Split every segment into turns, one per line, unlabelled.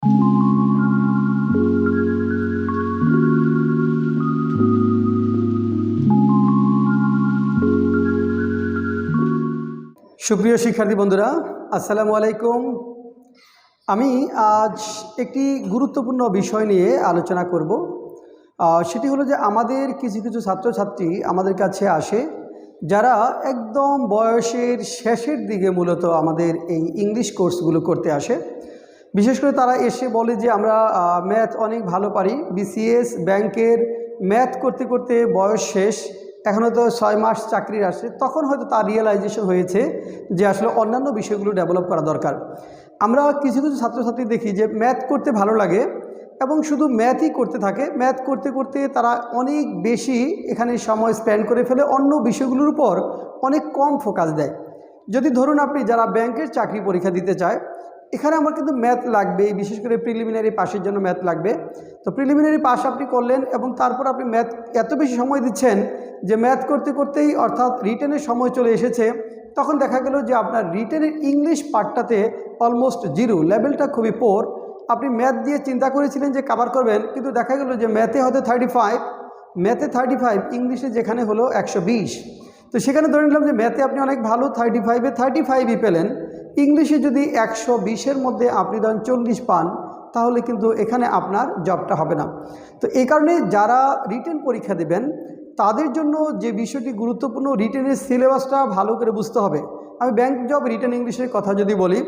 সুপ্রিয় শিক্ষার্থী বন্ধুরা, আসসালামু আলাইকুম। আমি আজ একটি গুরুত্বপূর্ণ বিষয় নিয়ে আলোচনা করব। সেটি হলো যে আমাদের কিছু কিছু ছাত্রছাত্রী আমাদের কাছে আসে যারা একদম বয়সের শেষের দিকে মূলত আমাদের এই ইংলিশ কোর্সগুলো করতে আসে। বিশেষ করে তারা এসে বলে যে আমরা ম্যাথ অনেক ভালো পারি, বিসিএস ব্যাংকের ম্যাথ করতে করতে বয়স শেষ, এখন হয়তো 6 মাস চাকরির আসে, তখন হয়তো তার রিয়েলাইজেশন হয়েছে যে আসলে অন্যান্য বিষয়গুলো ডেভেলপ করা দরকার। আমরা কিছু কিছু ছাত্রছাত্রী দেখি যে ম্যাথ করতে ভালো লাগে এবং শুধু ম্যাথই করতে থাকে। ম্যাথ করতে করতে তারা অনেক বেশি এখানে সময় স্পেন্ড করে ফেলে, অন্য বিষয়গুলোর উপর অনেক কম ফোকাস দেয়। যদি ধরুন আপনি যারা ব্যাংকের চাকরি পরীক্ষা দিতে চায়, এখানে আমার কিন্তু ম্যাথ লাগবে, বিশেষ করে প্রিলিমিনারি পাসের জন্য ম্যাথ লাগবে। তো প্রিলিমিনারি পাস আপনি করলেন এবং তারপর আপনি ম্যাথ এত বেশি সময় দিচ্ছেন যে ম্যাথ করতে করতেই অর্থাৎ রিটেনের সময় চলে এসেছে, তখন দেখা গেল যে আপনার রিটেনের ইংলিশ পার্টটাতে অলমোস্ট জিরো, লেভেলটা খুবই পোর। আপনি ম্যাথ দিয়ে চিন্তা করেছিলেন যে কভার করবেন, কিন্তু দেখা গেল যে ম্যাথে হয়তো 35, ম্যাথে 35, ইংলিশে যেখানে হলো 120। তো সেখানে ধরে নিলাম যে ম্যাথে আপনি অনেক ভালো, 35-এ 35ই পেলেন, ইংলিশে যদি 120-এর মধ্যে আপনি ধরেন 40 পান, তাহলে কিন্তু এখানে আপনার জবটা হবে না। তো এই কারণে যারা রিটেন পরীক্ষা দেবেন তাদের জন্য যে বিষয়টি গুরুত্বপূর্ণ, রিটেনের সিলেবাসটা ভালো করে বুঝতে হবে। আমি ব্যাংক জব রিটেন ইংলিশের কথা যদি বলি,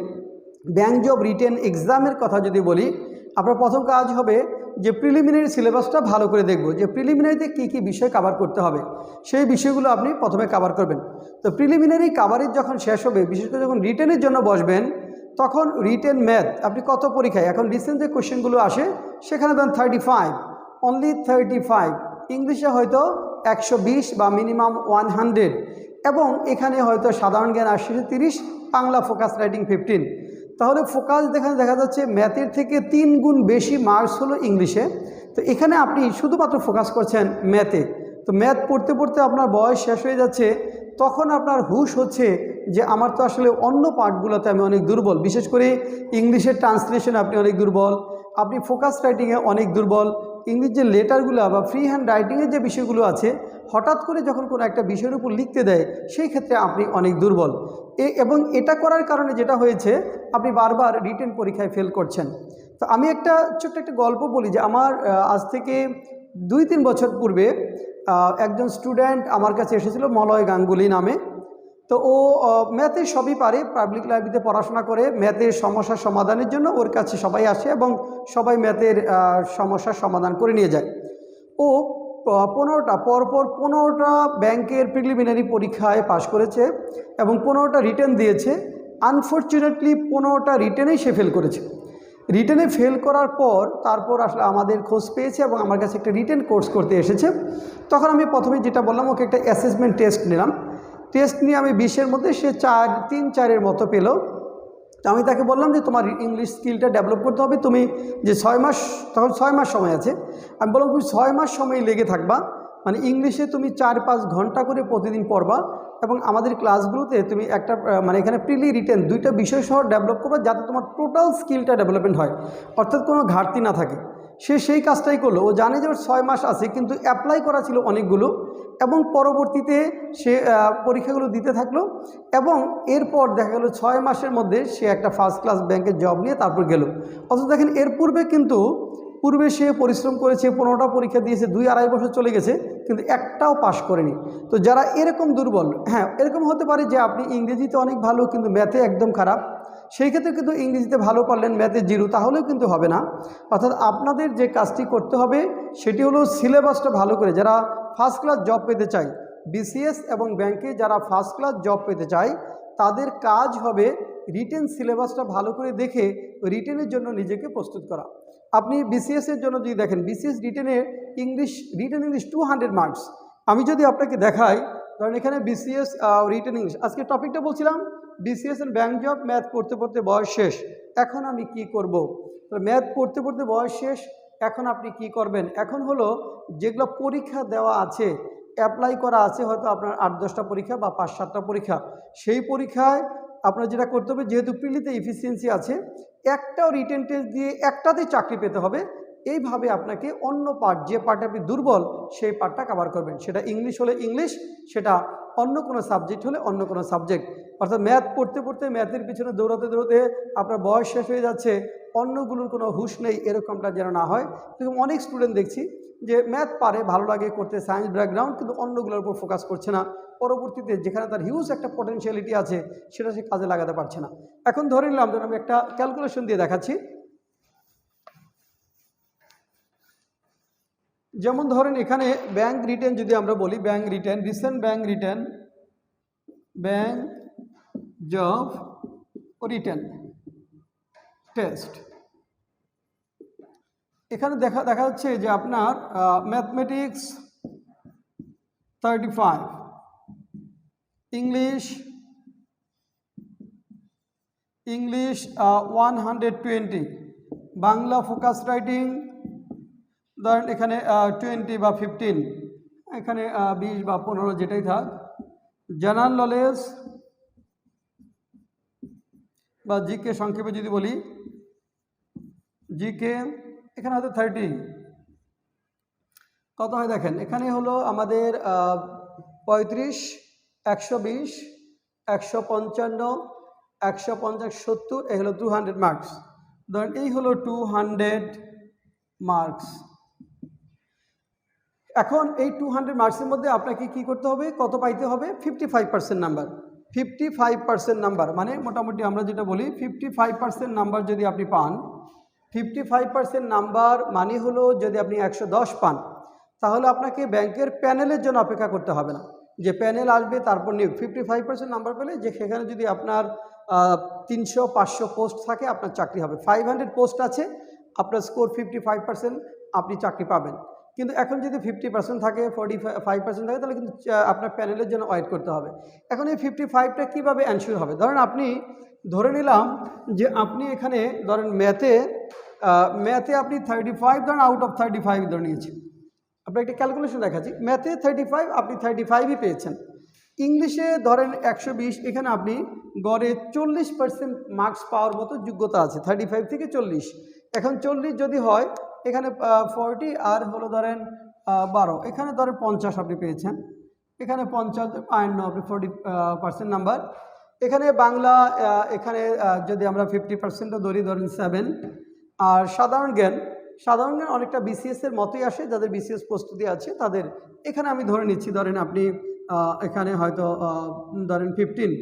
ব্যাংক জব রিটেন এক্সামের কথা যদি বলি, আপনার প্রথম কাজ হবে যে প্রিলিমিনারি সিলেবাসটা ভালো করে দেখব যে প্রিলিমিনারিতে কী কী বিষয় কভার করতে হবে, সেই বিষয়গুলো আপনি প্রথমে কভার করবেন। তো প্রিলিমিনারি কভারেজ যখন শেষ হবে, বিশেষ করে যখন রিটেনের জন্য বসবেন, তখন রিটেন ম্যাথ আপনি কত পরীক্ষায়, এখন রিসেন্ট যে কোশ্চেনগুলো আসে সেখানে ধরেন 35, অনলি 35, ইংলিশে হয়তো 120 বা মিনিমাম 100, এবং এখানে হয়তো সাধারণ জ্ঞান আসছে 30, বাংলা ফোকাস রাইটিং 15। তাহলে ফোকাস দেখা যাচ্ছে ম্যাথের থেকে 3 গুণ বেশি মার্কস হলো ইংলিশে। তো এখানে আপনি শুধুমাত্র ফোকাস করছেন ম্যাথে। তো ম্যাথ পড়তে পড়তে আপনার বয়স শেষ হয়ে যাচ্ছে, তখন আপনার হুশ হচ্ছে যে আমার তো আসলে অন্য পার্টগুলোতে আমি অনেক দুর্বল, বিশেষ করে ইংলিশের ট্রান্সলেশনে আপনি অনেক দুর্বল, আপনি ফোকাস রাইটিংয়ে অনেক দুর্বল, ইংলিশ যে লেটারগুলো বা ফ্রি হ্যান্ড রাইটিংয়ের যে বিষয়গুলো আছে, হঠাৎ করে যখন কোনো একটা বিষয়ের উপর লিখতে দেয় সেই ক্ষেত্রে আপনি অনেক দুর্বল। এবং এটা করার কারণে যেটা হয়েছে, আপনি বারবার রিটেন পরীক্ষায় ফেল করছেন। তো আমি একটা ছোট্ট একটা গল্প বলি যে আমার আজ থেকে 2-3 বছর পূর্বে একজন স্টুডেন্ট আমার কাছে এসেছিল, মলয় গাঙ্গুলি নামে। তো ও ম্যাথে সবই পারে, পাবলিক লাইব্রেরিতে পড়াশোনা করে, ম্যাথের সমস্যার সমাধানের জন্য ওর কাছে সবাই আসে এবং সবাই ম্যাথের সমস্যার সমাধান করে নিয়ে যায়। ও 15টা পরপর 15টা ব্যাংকের প্রিলিমিনারি পরীক্ষায় পাশ করেছে এবং 15টা রিটেন দিয়েছে। আনফর্চুনেটলি 15টা রিটেনেই সে ফেল করেছে। রিটেনে ফেল করার পর তারপর আসলে আমাদের খোঁজ পেয়েছে এবং আমার কাছে একটা রিটেন কোর্স করতে এসেছে। তখন আমি প্রথমে যেটা বললাম, ওকে একটা অ্যাসেসমেন্ট টেস্ট নিলাম। টেস্ট নিয়ে আমি 20-এর মধ্যে সে 3-4-এর মতো পেল। তো আমি তাকে বললাম যে তোমার ইংলিশ স্কিলটা ডেভেলপ করতে হবে, তুমি যে 6 মাস, তখন 6 মাস সময় আছে, আমি বললাম তুমি 6 মাস সময় লেগে থাকবা, মানে ইংলিশে তুমি 4-5 ঘন্টা করে প্রতিদিন পড়বা এবং আমাদের ক্লাসগুলোতে তুমি একটা মানে এখানে প্রিলি রিটেন 2টা বিষয় সহ ডেভেলপ করবা, যাতে তোমার টোটাল স্কিলটা ডেভেলপমেন্ট হয়, অর্থাৎ কোনো ঘাটতি না থাকে। সে সেই কাজটাই করলো। ও জানে যে ওর 6 মাস আছে, কিন্তু অ্যাপ্লাই করা ছিল অনেকগুলো, এবং পরবর্তীতে সে পরীক্ষাগুলো দিতে থাকলো এবং এরপর দেখা গেল 6 মাসের মধ্যে সে একটা ফার্স্ট ক্লাস ব্যাংকের জব নিয়ে তারপর গেল। অথচ দেখেন এর পূর্বে সে পরিশ্রম করেছে, 15টা পরীক্ষা দিয়েছে, 2-2.5 বছর চলে গেছে, কিন্তু একটাও পাশ করেনি। তো যারা এরকম দুর্বল, হ্যাঁ এরকম হতে পারে যে আপনি ইংরেজিতে অনেক ভালো কিন্তু ম্যাথে একদম খারাপ, সেই ক্ষেত্রে কিন্তু ইংরেজিতে ভালো পারলেন, ম্যাথে জিরো, তাহলেও কিন্তু হবে না। অর্থাৎ আপনাদের যে কাজটি করতে হবে সেটি হলো সিলেবাসটা ভালো করে, যারা ফার্স্ট ক্লাস জব পেতে চায়, বিসিএস এবং ব্যাংকে যারা ফার্স্ট ক্লাস জব পেতে চায়, তাদের কাজ হবে রিটেন সিলেবাসটা ভালো করে দেখে রিটেনের জন্য নিজেকে প্রস্তুত করা। আপনি বিসিএসের জন্য যদি দেখেন, বিসিএস রিটেনের রিটেন ইংলিশ 200 মার্কস। আমি যদি আপনাকে দেখাই, ধরেন এখানে বিসিএস রিটেন ইংলিশ, আজকে টপিকটা বলছিলাম BCS and bank job, math পড়তে পড়তে বয়স শেষ, এখন আমি কি করব। তো ম্যাথ পড়তে পড়তে বয়স শেষ, এখন আপনি কি করবেন? এখন হলো যেগুলো পরীক্ষা দেওয়া আছে, অ্যাপ্লাই করা আছে, হয়তো আপনার 8-10টা পরীক্ষা বা 5-7টা পরীক্ষা, সেই পরীক্ষায় আপনার যেটা করতে হবে, যেহেতু প্রিলিতে এফিসিয়েন্সি আছে, একটাও রিটেন টেস্ট দিয়ে একটাতেই চাকরি পেতে হবে, এইভাবে আপনাকে অন্য পার্ট, যে পার্টে আপনি দুর্বল সেই পার্টটা কভার করবেন। সেটা ইংলিশ হলে ইংলিশ, সেটা অন্য কোনো সাবজেক্ট হলে অন্য কোনো সাবজেক্ট। অর্থাৎ ম্যাথ পড়তে পড়তে ম্যাথের পিছনে দৌড়াতে দৌড়াতে আপনার বয়স শেষ হয়ে যাচ্ছে, অন্যগুলোর কোনো হুঁশ নেই, এরকমটা যেন না হয়। কিন্তু অনেক স্টুডেন্ট দেখছি যে ম্যাথ পারে, ভালো লাগে করতে, সায়েন্স ব্যাকগ্রাউন্ড, কিন্তু অন্যগুলোর উপর ফোকাস করছে না। পরবর্তীতে যেখানে তার হিউজ একটা পটেনশিয়ালিটি আছে সেটা সে কাজে লাগাতে পারছে না। এখন ধরে নিলাম, ধরুন আমি একটা ক্যালকুলেশন দিয়ে দেখাচ্ছি। যেমন ধরেন এখানে ব্যাংক রিটার্ন যদি আমরা বলি, bank return, recent bank return, bank job written test, এখানে দেখা যাচ্ছে যে আপনার mathematics 35, English 120, Bangla focus writing ধরেন এখানে 20 বা 15, এখানে 20 বা 15 যেটাই থাক, জেনারেল নলেজ বা জিকে সংক্ষেপে যদি বলি, জিকে এখানে হয়তো 30। কত হয় দেখেন, এখানে হলো আমাদের 35, 120, 155, 150, 70, এই হলো 200 মার্কস। ধরেন এই হলো 200 মার্কস। এখন এই 200 মার্কসের মধ্যে আপনাকে কি করতে হবে, কত পাইতে হবে, 55% নাম্বার। 55% নাম্বার মানে মোটামুটি আমরা যেটা বলি 55% নাম্বার যদি আপনি পান, 55% নাম্বার মানে হলো যদি আপনি 110 পান, তাহলে আপনাকে ব্যাংকের প্যানেলের জন্য অপেক্ষা করতে হবে না, যে প্যানেল আসবে তারপর নিয়োগ। 55% নাম্বার পেলে যে সেখানে যদি আপনার 300-500 পোস্ট থাকে, আপনার চাকরি হবে। 500 পোস্ট আছে, আপনার স্কোর 55%, আপনি চাকরি পাবেন। কিন্তু এখন যদি 50% থাকে, 45% থাকে, তাহলে কিন্তু আপনার প্যানেলের জন্য ওয়েট করতে হবে। এখন এই 55টা কীভাবে এনশিওর হবে, ধরেন আপনি ধরে নিলাম যে আপনি এখানে ধরেন ম্যাথে আপনি 35, ধরেন আউট অফ 35 ধরে নিয়েছেন। আপনার একটা ক্যালকুলেশন দেখাচ্ছি, ম্যাথে 35 আপনি 35ই পেয়েছেন। ইংলিশে ধরেন 120, এখানে আপনি গড়ে 40% মার্কস পাওয়ার মতো যোগ্যতা আছে, 35 থেকে 40। এখন 40 যদি হয়, এখানে 40 আর হলো ধরেন 12, এখানে ধরেন 50 আপনি পেয়েছেন, এখানে 50 পায়েন আপনি 40% নাম্বার। এখানে বাংলা, এখানে যদি আমরা 50% ধরি, ধরেন 7। আর সাধারণ জ্ঞান অনেকটা বিসিএসের মতোই আসে, যাদের বিসিএস প্রস্তুতি আছে তাদের। এখানে আমি ধরে নিচ্ছি, ধরেন আপনি এখানে হয়তো ধরেন 15।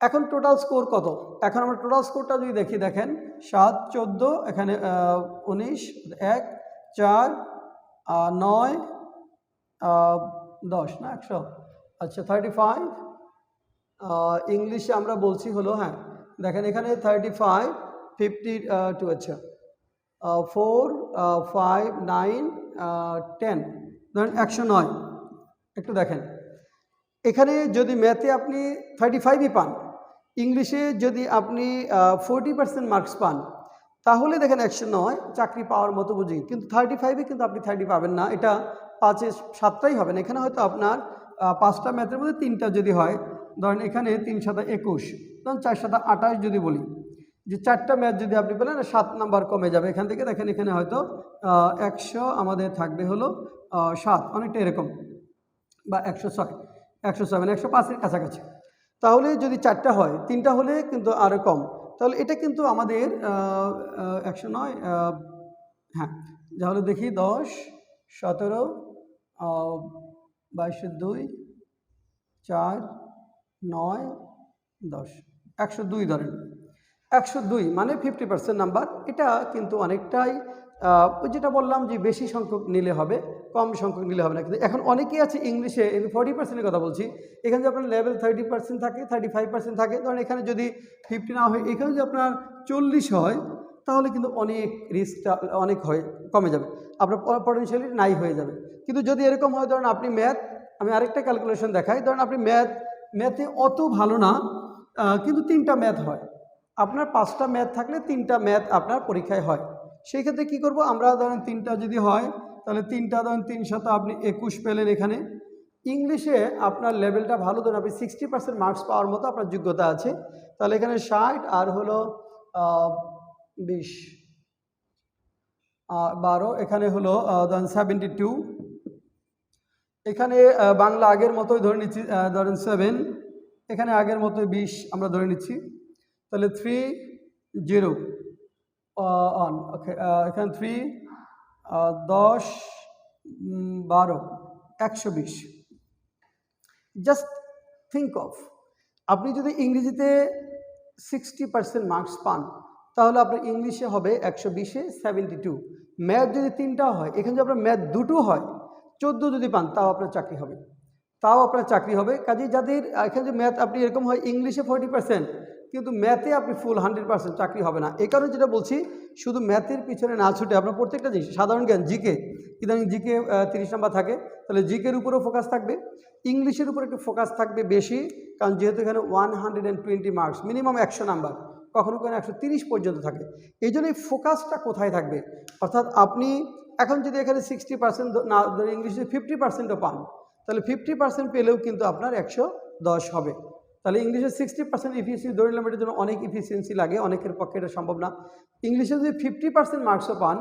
এখন টোটাল স্কোর কত, এখন আমরা টোটাল স্কোরটা যদি দেখি, দেখেন 7, 14, এখানে 19, 1, 4, 9, 10 না 100, আচ্ছা 35। ইংলিশে আমরা বলছি হলো, হ্যাঁ দেখেন এখানে 35, 52, আচ্ছা 4, 5, 9, 10, ধরেন 109। একটু দেখেন এখানে যদি ম্যাথে আপনি 35ই পান, ইংলিশে যদি আপনি 40% মার্কস পান, তাহলে দেখেন 109 চাকরি পাওয়ার মতো বুঝি। কিন্তু 35-এ কিন্তু আপনি 30 পাবেন না, এটা 5-এ 7টাই হবে না। এখানে হয়তো আপনার 5টা ম্যাথের মধ্যে 3টা যদি হয়, ধরেন এখানে 3 × 7 = 21, ধরেন 4 × 7 = 28 যদি বলি, যে 4টা ম্যাথ যদি আপনি পেলেন, 7 নাম্বার কমে যাবে এখান থেকে। দেখেন এখানে হয়তো 100 আমাদের থাকবে হলো 7, অনেকটা এরকম, বা 106, 107, 105-এর কাছাকাছি। তাহলে যদি 4টা হয়, 3টা হলে কিন্তু আরও কম। তাহলে এটা কিন্তু আমাদের 109, হ্যাঁ তাহলে দেখি 10, 17, 22, 2, 4, 9, 10, 102 ধরেন। 102 মানে 50% নাম্বার। এটা কিন্তু অনেকটাই, যেটা বললাম যে বেশি সংখ্যক নিলে হবে, কম সংখ্যক নিলে হবে না। কিন্তু এখন অনেকেই আছে ইংলিশে, 40%-এর কথা বলছি, এখানে যদি আপনার লেভেল 30% থাকে, 35% থাকে, ধরেন এখানে যদি 50 না হয়, এখানে যদি আপনার 40 হয়, তাহলে কিন্তু অনেক রিস্কটা অনেক কমে যাবে, আপনার পটেনশিয়ালিটি নাই হয়ে যাবে। কিন্তু যদি এরকম হয়, ধরেন আপনি ম্যাথ, আমি আরেকটা ক্যালকুলেশন দেখাই, ধরেন আপনি ম্যাথে অত ভালো না, কিন্তু 3টা ম্যাথ হয়, আপনার 5টা ম্যাথ থাকলে 3টা ম্যাথ আপনার পরীক্ষায় হয়। সেই ক্ষেত্রে কী করব আমরা, ধরেন 3টা যদি হয়, তাহলে 3টা ধরেন 3 × 7 আপনি 21 পেলেন। এখানে ইংলিশে আপনার লেভেলটা ভালো, ধরুন আপনি 60% মার্কস পাওয়ার মতো আপনার যোগ্যতা আছে, তাহলে এখানে 60 আর হলো 20 12, এখানে হলো ধরেন 72, এখানে বাংলা আগের মতোই ধরে নিচ্ছি, ধরেন 7, এখানে আগের মতোই 20 আমরা ধরে নিচ্ছি, তাহলে 30 অন। ওকে, এখানে 3 10 12 120। জাস্ট থিঙ্ক অফ, আপনি যদি ইংরেজিতে 60% মার্কস পান তাহলে আপনার ইংলিশে হবে 120-এ 72। ম্যাথ যদি 3টাও হয়, এখানে যদি আপনার ম্যাথ 2টো হয়, 14 যদি পান তাও আপনার চাকরি হবে, কাজেই যাদের এখানে যে ম্যাথ আপনি এরকম হয় ইংলিশে 40% কিন্তু ম্যাথে আপনি ফুল 100% চাকরি হবে না। এই কারণে যেটা বলছি, শুধু ম্যাথের পিছনে না ছুটে আপনার প্রত্যেকটা জিনিস, সাধারণ জ্ঞান, জিকে, ইদানিং জিকে 30 নাম্বার থাকে, তাহলে জিকের উপরেও ফোকাস থাকবে, ইংলিশের উপর একটু ফোকাস থাকবে বেশি, কারণ যেহেতু এখানে 120 মার্কস, মিনিমাম 100 নাম্বার, কখনো কখনো 130 পর্যন্ত থাকে। এই জন্য এই ফোকাসটা কোথায় থাকবে, অর্থাৎ আপনি এখন যদি এখানে 60% না ধরে ইংলিশে 50%ও পান, তাহলে 50% পেলেও কিন্তু আপনার 110 হবে। তাহলে ইংলিশে 60% ইফিসিয়েন্সি ধরে নিলাম, এটার জন্য অনেক ইফিসিয়েন্সি লাগে, অনেকের পক্ষে এটা সম্ভব না। ইংলিশে যদি 50% মার্কসও পান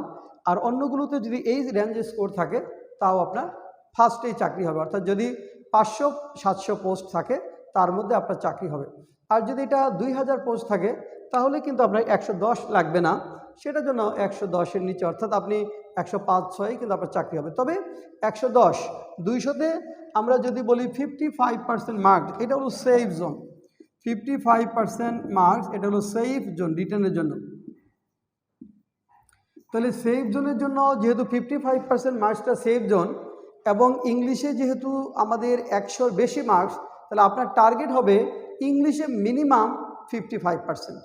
আর অন্যগুলোতে যদি এই রেঞ্জে স্কোর থাকে, তাও আপনার ফার্স্টেই চাকরি হবে, অর্থাৎ যদি 500-700 পোস্ট থাকে তার মধ্যে আপনার চাকরি হবে। আর যদি এটা 2000 পোস্ট থাকে তাহলে কিন্তু আপনার 110 লাগবে না, সেটার জন্য 110-এর নিচে, অর্থাৎ আপনি 105-6 কিন্তু আপনার চাকরি হবে। তবে 110 200-তে আমরা যদি বলি 55% মার্কস, এটা হলো সেফ জোন। 55% মার্কস, এটা হলো সেফ জোন রিটেনের জন্য। তাহলে সেফ জোনের জন্য যেহেতু 55% মার্কসটা সেফ জোন, এবং ইংলিশে যেহেতু আমাদের 100-র বেশি মার্কস, তাহলে আপনার টার্গেট হবে ইংলিশে মিনিমাম 55%।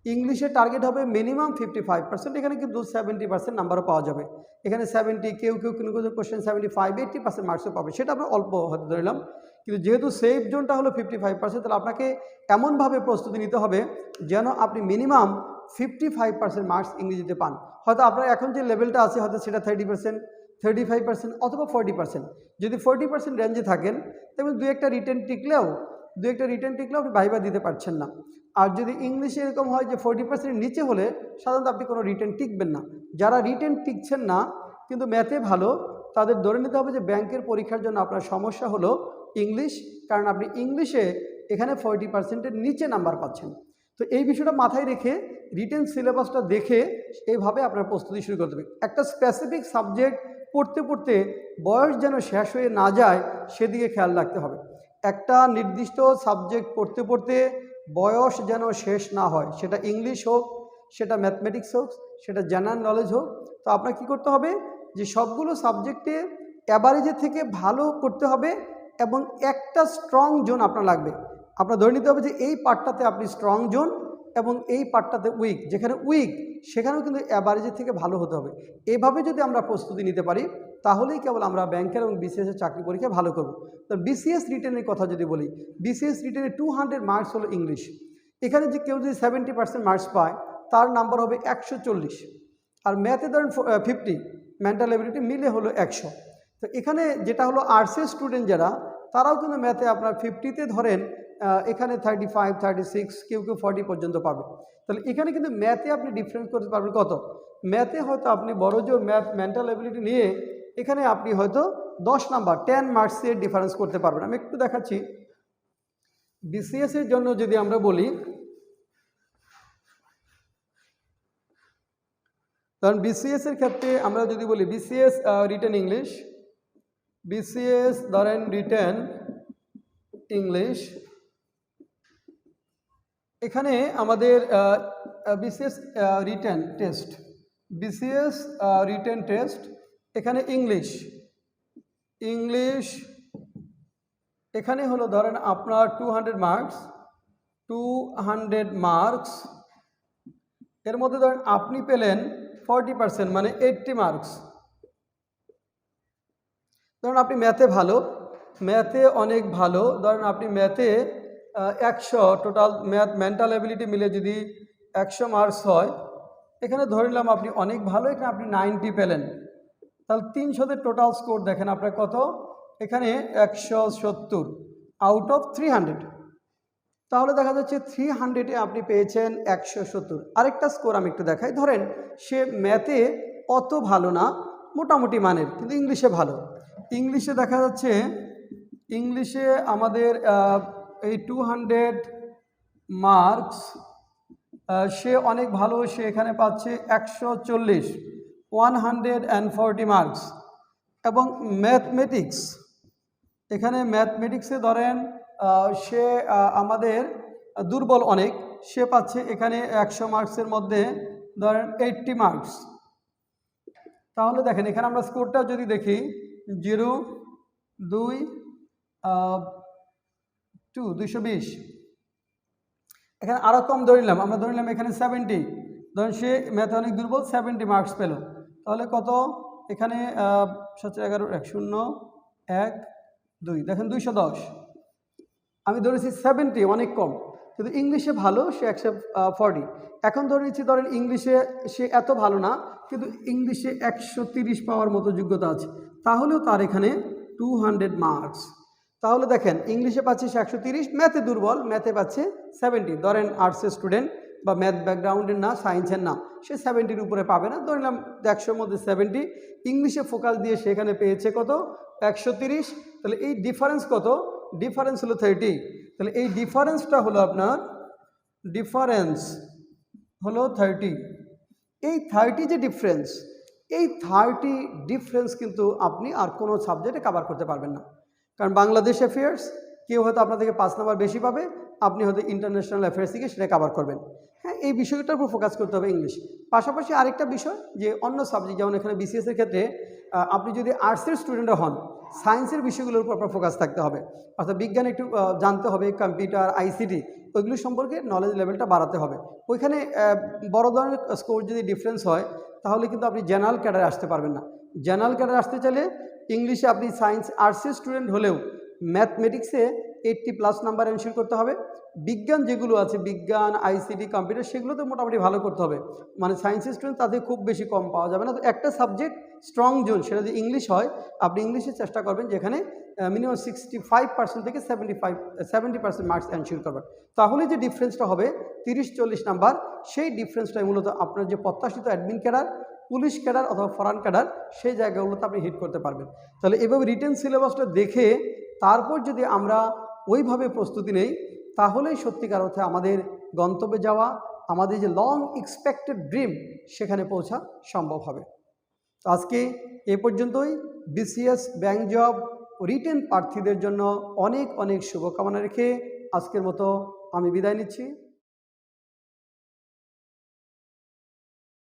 ইংলিশে টার্গেট হবে মিনিমাম 55%। এখানে কিন্তু 70% নাম্বারও পাওয়া যাবে, এখানে 70, কেউ কোনো কোশ্চেন 75-80% মার্কসও পাবে, সেটা আমরা অল্প হয়তো ধরলাম। কিন্তু যেহেতু সেফ জোনটা হলো 55%, তাহলে আপনাকে এমনভাবে প্রস্তুতি নিতে হবে যেন আপনি মিনিমাম 55% মার্কস ইংরেজিতে পান। হয়তো আপনার এখন যে লেভেলটা আছে হয়তো সেটা 30%, 35% অথবা 40%। যদি 40% রেঞ্জে থাকেন তেমন দু একটা রিটেন টিকলেও আপনি ভাইবা দিতে পারছেন না। আর যদি ইংলিশে এরকম হয় যে 40% নিচে হলে সাধারণত আপনি কোনো রিটেন টিকবেন না। যারা রিটেন টিকছেন না কিন্তু ম্যাথে ভালো, তাদের ধরে নিতে হবে যে ব্যাংকের পরীক্ষার জন্য আপনার সমস্যা হলো ইংলিশ, কারণ আপনি ইংলিশে এখানে 40%-এর নিচে নাম্বার পাচ্ছেন। তো এই বিষয়টা মাথায় রেখে রিটেন সিলেবাসটা দেখে এইভাবে আপনার প্রস্তুতি শুরু করতে হবে। একটা স্পেসিফিক সাবজেক্ট পড়তে পড়তে বয়স যেন শেষ হয়ে না যায় সেদিকে খেয়াল রাখতে হবে। একটা নির্দিষ্ট সাবজেক্ট পড়তে পড়তে বয়স যেন শেষ না হয়, সেটা ইংলিশ হোক, সেটা ম্যাথমেটিক্স হোক, সেটা জেনারেল নলেজ হোক। তো আপনার কী করতে হবে যে সবগুলো সাবজেক্টে অ্যাভারেজের থেকে ভালো করতে হবে, এবং একটা স্ট্রং জোন আপনার লাগবে। আপনার ধরে নিতে হবে যে এই পার্টটাতে আপনি স্ট্রং জোন এবং এই পার্টটাতে উইক, যেখানে উইক সেখানেও কিন্তু অ্যাভারেজের থেকে ভালো হতে হবে। এভাবে যদি আমরা প্রস্তুতি নিতে পারি তাহলেই কেবল আমরা ব্যাংকের এবং বিসিএসের চাকরি পরীক্ষা ভালো করব। তো বিসিএস রিটেনের কথা যদি বলি, বিসিএস রিটেনে 200 মার্কস হলো ইংলিশ। এখানে যে কেউ যদি 70% মার্কস পায় তার নাম্বার হবে 140, আর ম্যাথে ধরেন 50, মেন্টাল এবিলিটি মিলে হলো 100। তো এখানে যেটা হলো আর্টসের স্টুডেন্ট যারা, তারাও কিন্তু ম্যাথে আপনার 50-তে ধরেন এখানে 35, 36, কেউ 40 পর্যন্ত পাবে। তাহলে এখানে কিন্তু ম্যাথে আপনি ডিফারেন্স করতে পারবেন কত। ম্যাথে হয়তো আপনি বড় জোর ম্যাথ মেন্টাল এবিলিটি নিয়ে এখানে আপনি হয়তো 10 নাম্বার 10 মার্কসের ডিফারেন্স করতে পারবেন। আমি একটু দেখাচ্ছি। বিসিএসের জন্য যদি আমরা বলি, কারণ বিসিএসের ক্ষেত্রে আমরা যদি বলি বিসিএস রিটেন ইংলিশ, বিসিএস ধরেন রিটেন ইংলিশ, এখানে আমাদের BCS written test, BCS written test, এখানে ইংলিশ এখানে হলো ধরেন আপনার 200 মার্কস, এর মধ্যে ধরেন আপনি পেলেন 40% মানে 80 মার্কস। ধরুন আপনি ম্যাথে ভালো, ম্যাথে অনেক ভালো, ধরেন আপনি ম্যাথে 100 টোটাল ম্যাথ মেন্টাল এবিলিটি মিলে যদি 100 মার্কস হয়, এখানে ধরে নিলাম আপনি অনেক ভালো, এখানে আপনি 90 পেলেন, তাহলে 300-তে টোটাল স্কোর দেখেন আপনার কত, এখানে 170 আউট অফ 300। তাহলে দেখা যাচ্ছে 300-এ আপনি পেয়েছেন 170। আরেকটা স্কোর আমি একটু দেখাই। ধরেন সে ম্যাথে অত ভালো না, মোটামুটি মানের, কিন্তু ইংলিশে ভালো। ইংলিশে দেখা যাচ্ছে ইংলিশে আমাদের এই 200 মার্কস, সে অনেক ভালো, সে এখানে পাচ্ছে 140, 140 মার্কস। এবং ম্যাথমেটিক্স, এখানে ম্যাথমেটিক্সে ধরেন সে আমাদের দুর্বল অনেক, সে পাচ্ছে এখানে 100 মার্কসের মধ্যে ধরেন 80 মার্কস। তাহলে দেখেন এখানে আমরা স্কোরটা যদি দেখি 0, 2, 220। এখানে আরও কম ধরে নিলাম, আমরা ধরে নিলাম এখানে 70। ধরেন সে ম্যাথে অনেক দুর্বল, 70 মার্কস পেল। তাহলে কত এখানে 11, 0, 1, 2, দেখেন 210। আমি ধরেছি 70, অনেক কম, কিন্তু ইংলিশে ভালো, সে 140। এখন ধরে নিচ্ছি ধরেন ইংলিশে সে এত ভালো না, কিন্তু ইংলিশে 130 পাওয়ার মতো যোগ্যতা আছে, তাহলেও তার এখানে 200 মার্কস। তাহলে দেখেন ইংলিশে পাচ্ছে সে 130, ম্যাথে দুর্বল, ম্যাথে পাচ্ছে 70। ধরেন আর্টসের স্টুডেন্ট বা ম্যাথ ব্যাকগ্রাউন্ডের না, সায়েন্সের না, সে 70-র উপরে পাবে না। ধরে নিলাম 100-র মধ্যে 70। ইংলিশে ফোকাস দিয়ে সেখানে পেয়েছে কত? 130। তাহলে এই ডিফারেন্স কত? ডিফারেন্স হলো 30। তাহলে এই ডিফারেন্সটা হলো আপনার, ডিফারেন্স হলো 30। এই 30 যে ডিফারেন্স, এই 30 ডিফারেন্স কিন্তু আপনি আর কোনো সাবজেক্টে কভার করতে পারবেন না। কারণ বাংলাদেশ অ্যাফেয়ার্স কেউ হয়তো আপনার থেকে 5 নাম্বার বেশি পাবে, আপনি হয়তো ইন্টারন্যাশনাল অ্যাফেয়ার্স থেকে সেটা কভার করবেন। হ্যাঁ, এই বিষয়টার উপর ফোকাস করতে হবে ইংলিশ। পাশাপাশি আরেকটা বিষয় যে অন্য সাবজেক্ট, যেমন এখানে বিসিএসের ক্ষেত্রে আপনি যদি আর্টসের স্টুডেন্টও হন, সায়েন্সের বিষয়গুলোর উপর আপনার ফোকাস থাকতে হবে। অর্থাৎ বিজ্ঞান একটু জানতে হবে, কম্পিউটার, আইসিটি, ওইগুলো সম্পর্কে নলেজ লেভেলটা বাড়াতে হবে। ওইখানে বড় ধরনের স্কোর যদি ডিফারেন্স হয়, তাহলে কিন্তু আপনি জেনারেল ক্যাডারে আসতে পারবেন না। জেনারেল ক্যাডারে আসতে চাইলে ইংলিশে আপনি সায়েন্স আর্টসের স্টুডেন্ট হলেও ম্যাথমেটিক্সে 80+ নাম্বার এনশিওর করতে হবে। বিজ্ঞান যেগুলো আছে, বিজ্ঞান, আইসিটি, কম্পিউটার, সেগুলোতে মোটামুটি ভালো করতে হবে। মানে সায়েন্সের স্টুডেন্ট তাদের খুব বেশি কম পাওয়া যাবে না। তো একটা সাবজেক্ট স্ট্রং জোন, সেটা যদি ইংলিশ হয়, আপনি ইংলিশে চেষ্টা করবেন যেখানে মিনিমাম 65% থেকে 70% মার্কস এনশিওর করবেন। তাহলে যে ডিফারেন্সটা হবে 30-40 নাম্বার, সেই ডিফারেন্সটাই মূলত আপনার যে প্রত্যাশিত অ্যাডমিন ক্যাডার, পুলিশ ক্যাডার অথবা ফরেন ক্যাডার, সেই জায়গাগুলোতে আপনি হিট করতে পারবেন। তাহলে এভাবে রিটেন সিলেবাসটা দেখে তারপর যদি আমরা ওইভাবে প্রস্তুতি নেই, তাহলেই সত্যিকার অর্থে আমাদের গন্তব্যে যাওয়া, আমাদের যে লং এক্সপেক্টেড ড্রিম, সেখানে পৌঁছা সম্ভব হবে। তো আজকে এ পর্যন্তই। বিসিএস, ব্যাংক জব, রিটেন প্রার্থীদের জন্য অনেক অনেক শুভকামনা রেখে আজকের মতো আমি বিদায় নিচ্ছি।